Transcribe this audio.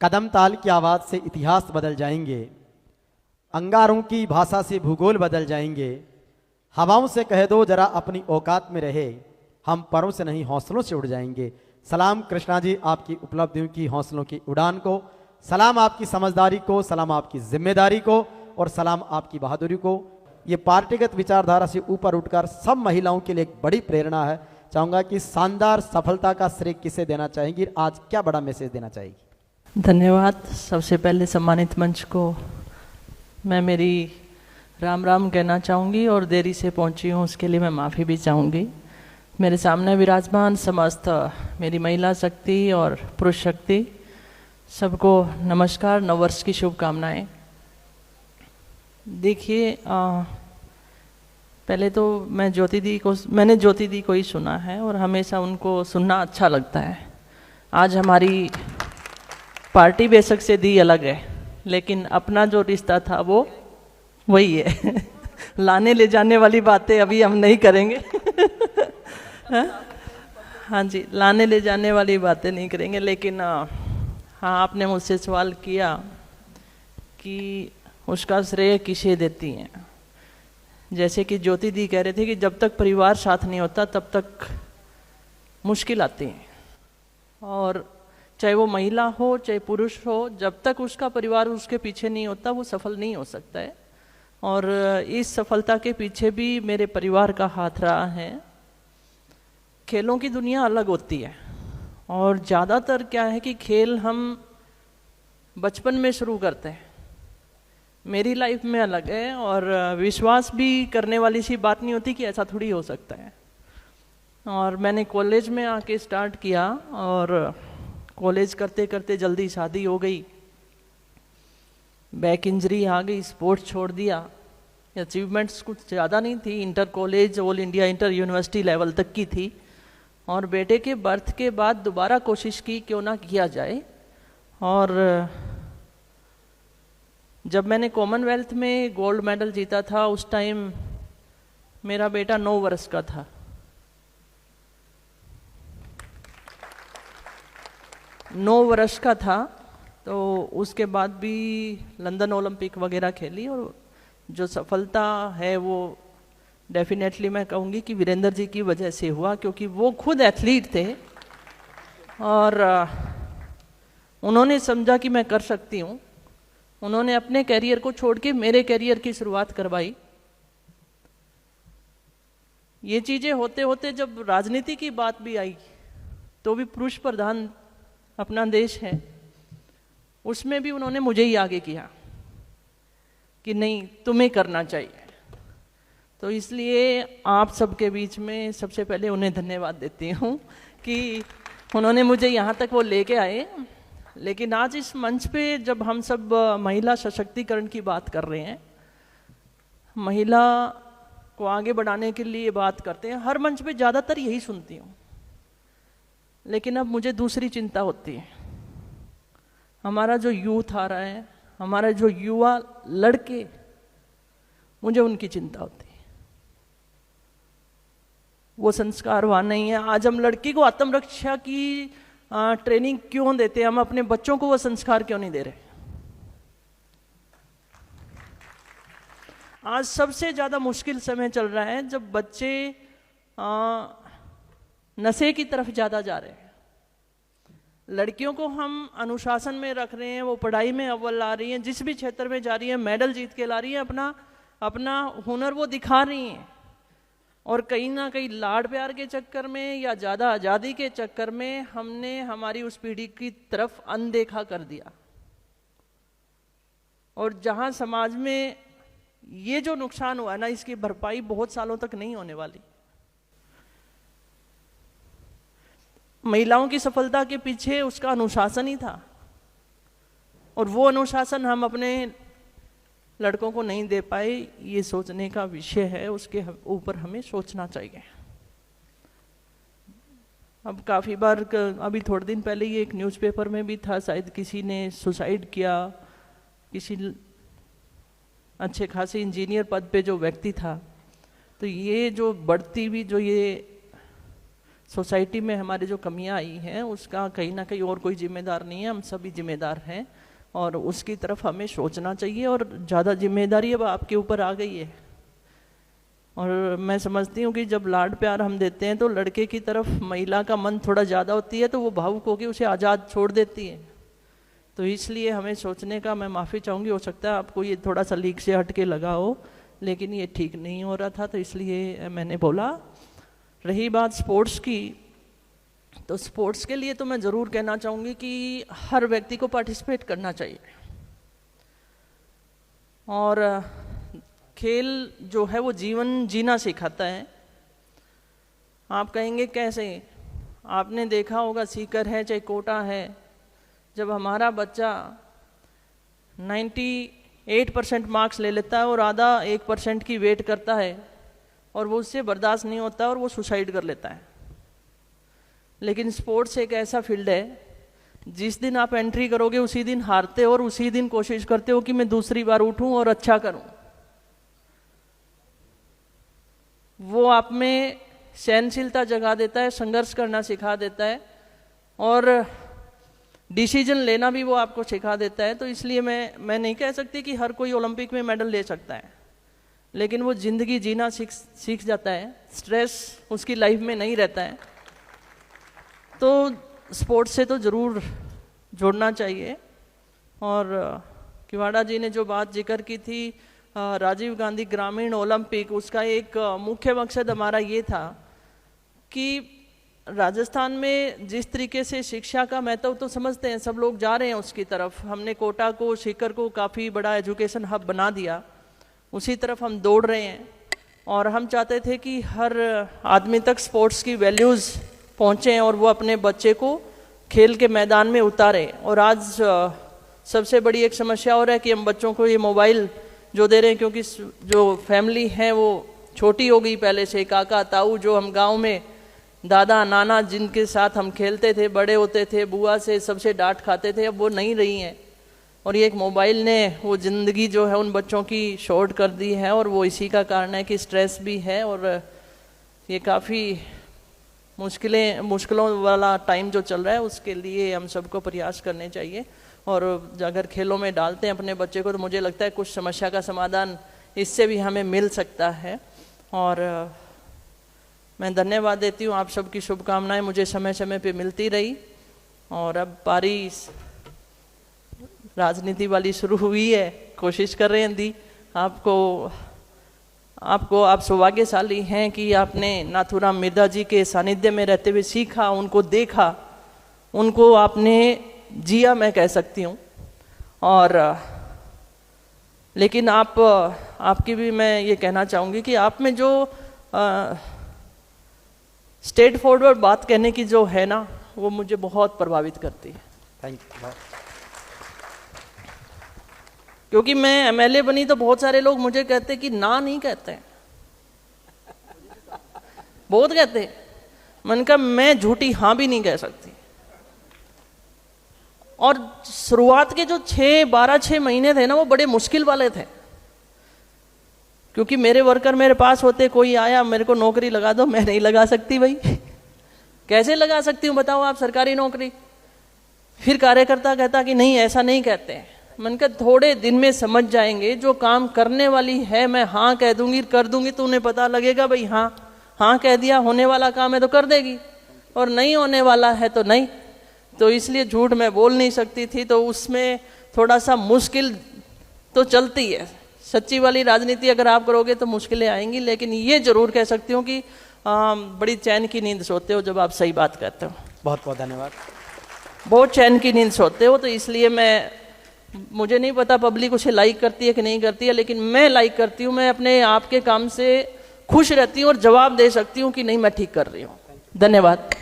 कदम ताल की आवाज़ से इतिहास बदल जाएंगे, अंगारों की भाषा से भूगोल बदल जाएंगे। हवाओं से कह दो जरा अपनी औकात में रहे, हम परों से नहीं हौसलों से उड़ जाएंगे। सलाम कृष्णा जी आपकी उपलब्धियों की, हौसलों की उड़ान को, सलाम आपकी समझदारी को, सलाम आपकी जिम्मेदारी को, और सलाम आपकी बहादुरी को। ये पार्टीगत विचारधारा से ऊपर उठकर सब महिलाओं के लिए एक बड़ी प्रेरणा है। चाहूँगा कि शानदार सफलता का श्रेय किसे देना चाहेंगी, आज क्या बड़ा मैसेज देना चाहेगी? धन्यवाद। सबसे पहले सम्मानित मंच को मैं मेरी राम राम कहना चाहूँगी और देरी से पहुँची हूँ उसके लिए मैं माफ़ी भी चाहूँगी। मेरे सामने विराजमान समस्त मेरी महिला शक्ति और पुरुष शक्ति, सबको नमस्कार, नववर्ष की शुभकामनाएं। देखिए, पहले तो मैंने ज्योति दी को ही सुना है और हमेशा उनको सुनना अच्छा लगता है। आज हमारी पार्टी बेशक से दी अलग है, लेकिन अपना जो रिश्ता था वो वही है। लाने ले जाने वाली बातें अभी हम नहीं करेंगे। हाँ जी, लाने ले जाने वाली बातें नहीं करेंगे, लेकिन हाँ, आपने मुझसे सवाल किया कि उसका श्रेय किसे देती हैं। जैसे कि ज्योति दी कह रहे थे कि जब तक परिवार साथ नहीं होता तब तक मुश्किल आती है, और चाहे वो महिला हो चाहे पुरुष हो, जब तक उसका परिवार उसके पीछे नहीं होता वो सफल नहीं हो सकता है। और इस सफलता के पीछे भी मेरे परिवार का हाथ रहा है। खेलों की दुनिया अलग होती है, और ज़्यादातर क्या है कि खेल हम बचपन में शुरू करते हैं। मेरी लाइफ में अलग है, और विश्वास भी करने वाली सी बात नहीं होती कि ऐसा थोड़ी हो सकता है। और मैंने कॉलेज में आके स्टार्ट किया, और कॉलेज करते करते जल्दी शादी हो गई, बैक इंजरी आ गई, स्पोर्ट्स छोड़ दिया। अचीवमेंट्स कुछ ज़्यादा नहीं थी, inter college all India inter university level तक की थी। और बेटे के बर्थ के बाद दोबारा कोशिश की क्यों ना किया जाए। और जब मैंने कॉमनवेल्थ में गोल्ड मेडल जीता था, उस टाइम मेरा बेटा 9 वर्ष का था। तो उसके बाद भी लंदन ओलंपिक वगैरह खेली, और जो सफलता है वो डेफिनेटली मैं कहूँगी कि वीरेंद्र जी की वजह से हुआ, क्योंकि वो खुद एथलीट थे और उन्होंने समझा कि मैं कर सकती हूँ। उन्होंने अपने कैरियर को छोड़ के मेरे कैरियर की शुरुआत करवाई। ये चीज़ें होते होते जब राजनीति की बात भी आई, तो भी पुरुष प्रधान अपना देश है, उसमें भी उन्होंने मुझे ही आगे किया कि नहीं, तुम्हें करना चाहिए। तो इसलिए आप सबके बीच में सबसे पहले उन्हें धन्यवाद देती हूँ कि उन्होंने मुझे यहाँ तक वो लेके आए। लेकिन आज इस मंच पे जब हम सब महिला सशक्तिकरण की बात कर रहे हैं, महिला को आगे बढ़ाने के लिए बात करते हैं, हर मंच पे ज़्यादातर यही सुनती हूँ। लेकिन अब मुझे दूसरी चिंता होती है। हमारा जो यूथ आ रहा है, हमारे जो युवा लड़के, मुझे उनकी चिंता होती है। वो संस्कारवान नहीं है। आज हम लड़की को आत्मरक्षा की ट्रेनिंग क्यों देते हैं, हम अपने बच्चों को वो संस्कार क्यों नहीं दे रहे? आज सबसे ज़्यादा मुश्किल समय चल रहा है जब बच्चे नशे की तरफ ज़्यादा जा रहे हैं। लड़कियों को हम अनुशासन में रख रहे हैं, वो पढ़ाई में अव्वल ला रही हैं, जिस भी क्षेत्र में जा रही है मेडल जीत के ला रही है, अपना हुनर वो दिखा रही हैं। और कहीं ना कहीं लाड़ प्यार के चक्कर में या ज़्यादा आज़ादी के चक्कर में हमने हमारी उस पीढ़ी की तरफ अनदेखा कर दिया। और जहाँ समाज में ये जो नुकसान हुआ है ना, इसकी भरपाई बहुत सालों तक नहीं होने वाली। महिलाओं की सफलता के पीछे उसका अनुशासन ही था, और वो अनुशासन हम अपने लड़कों को नहीं दे पाए। ये सोचने का विषय है, उसके ऊपर हमें सोचना चाहिए। अब काफ़ी बार, अभी थोड़े दिन पहले ही एक न्यूज़पेपर में भी था, शायद किसी ने सुसाइड किया, किसी अच्छे खासे इंजीनियर पद पे जो व्यक्ति था। तो ये जो बढ़ती हुई जो ये सोसाइटी में हमारे जो कमियां आई हैं उसका कहीं ना कहीं और कोई जिम्मेदार नहीं है, हम सभी जिम्मेदार हैं और उसकी तरफ हमें सोचना चाहिए। और ज़्यादा जिम्मेदारी अब आपके ऊपर आ गई है। और मैं समझती हूँ कि जब लाड प्यार हम देते हैं तो लड़के की तरफ महिला का मन थोड़ा ज़्यादा होती है, तो वो भावुक होकर उसे आज़ाद छोड़ देती है। तो इसलिए हमें सोचने का, मैं माफ़ी चाहूँगी, हो सकता है आपको ये थोड़ा सा लीक से हट के लगा हो, लेकिन ये ठीक नहीं हो रहा था, तो इसलिए मैंने बोला। रही बात स्पोर्ट्स की, तो स्पोर्ट्स के लिए तो मैं ज़रूर कहना चाहूँगी कि हर व्यक्ति को पार्टिसिपेट करना चाहिए। और खेल जो है वो जीवन जीना सिखाता है। आप कहेंगे कैसे? आपने देखा होगा सीकर है चाहे कोटा है, जब हमारा बच्चा 98% मार्क्स ले लेता है और आधा 1% की वेट करता है और वो उससे बर्दाश्त नहीं होता और वो सुसाइड कर लेता है। लेकिन स्पोर्ट्स एक ऐसा फील्ड है, जिस दिन आप एंट्री करोगे उसी दिन हारते हो और उसी दिन कोशिश करते हो कि मैं दूसरी बार उठूं और अच्छा करूं। वो आप में सहनशीलता जगा देता है, संघर्ष करना सिखा देता है और डिसीजन लेना भी वो आपको सिखा देता है। तो इसलिए मैं नहीं कह सकती कि हर कोई ओलंपिक में मेडल ले सकता है, लेकिन वो जिंदगी जीना सीख जाता है, स्ट्रेस उसकी लाइफ में नहीं रहता है। तो स्पोर्ट्स से तो ज़रूर जोड़ना चाहिए। और किवाड़ा जी ने जो बात जिक्र की थी राजीव गांधी ग्रामीण ओलंपिक, उसका एक मुख्य मकसद हमारा ये था कि राजस्थान में जिस तरीके से शिक्षा का महत्व तो समझते हैं, सब लोग जा रहे हैं उसकी तरफ। हमने कोटा को, सीकर को काफ़ी बड़ा एजुकेशन हब बना दिया, उसी तरफ हम दौड़ रहे हैं। और हम चाहते थे कि हर आदमी तक स्पोर्ट्स की वैल्यूज़ पहुँचें और वो अपने बच्चे को खेल के मैदान में उतारे। और आज सबसे बड़ी एक समस्या हो रहा है कि हम बच्चों को ये मोबाइल जो दे रहे हैं, क्योंकि जो फैमिली है वो छोटी हो गई पहले से। काका ताऊ जो हम गांव में दादा नाना जिनके साथ हम खेलते थे, बड़े होते थे, बुआ से सबसे डांट खाते थे, अब वो नहीं रही हैं। और ये एक मोबाइल ने वो ज़िंदगी जो है उन बच्चों की शॉर्ट कर दी है। और वो इसी का कारण है कि स्ट्रेस भी है और ये काफ़ी मुश्किलों वाला टाइम जो चल रहा है, उसके लिए हम सबको प्रयास करने चाहिए। और अगर खेलों में डालते हैं अपने बच्चे को, तो मुझे लगता है कुछ समस्या का समाधान इससे भी हमें मिल सकता है। और मैं धन्यवाद देती हूँ, आप सबकी शुभकामनाएं मुझे समय समय पे मिलती रही। और अब पारी राजनीति वाली शुरू हुई है, कोशिश कर रहे हैं दी। आप सौभाग्यशाली हैं कि आपने नाथूराम मिर्धा जी के सानिध्य में रहते हुए सीखा, उनको देखा, उनको आपने जिया, मैं कह सकती हूँ। और लेकिन आपकी भी मैं ये कहना चाहूँगी कि आप में जो स्ट्रेट फॉरवर्ड बात कहने की जो है ना, वो मुझे बहुत प्रभावित करती है। Thank you. क्योंकि मैं एमएलए बनी तो बहुत सारे लोग मुझे कहते कि ना नहीं कहते, बहुत कहते। मैंने कहा मैं झूठी हाँ भी नहीं कह सकती। और शुरुआत के जो 6 महीने थे ना, वो बड़े मुश्किल वाले थे, क्योंकि मेरे वर्कर मेरे पास होते, कोई आया मेरे को नौकरी लगा दो, मैं नहीं लगा सकती भाई। कैसे लगा सकती हूँ बताओ आप सरकारी नौकरी। फिर कार्यकर्ता कहता कि नहीं ऐसा नहीं कहते। मैंने कहा थोड़े दिन में समझ जाएंगे, जो काम करने वाली है मैं हाँ कह दूंगी, कर दूंगी, तो उन्हें पता लगेगा भाई हाँ कह दिया, होने वाला काम है तो कर देगी, और नहीं होने वाला है तो नहीं। तो इसलिए झूठ मैं बोल नहीं सकती थी, तो उसमें थोड़ा सा मुश्किल तो चलती है। सच्ची वाली राजनीति अगर आप करोगे तो मुश्किलें आएंगी, लेकिन ये जरूर कह सकती हूँ कि बड़ी चैन की नींद सोते हो जब आप सही बात कहते हो। बहुत बहुत धन्यवाद। बहुत चैन की नींद सोते हो। तो इसलिए मुझे नहीं पता पब्लिक उसे लाइक करती है कि नहीं करती है, लेकिन मैं लाइक करती हूँ। मैं अपने आप के काम से खुश रहती हूँ और जवाब दे सकती हूँ कि नहीं मैं ठीक कर रही हूँ। धन्यवाद।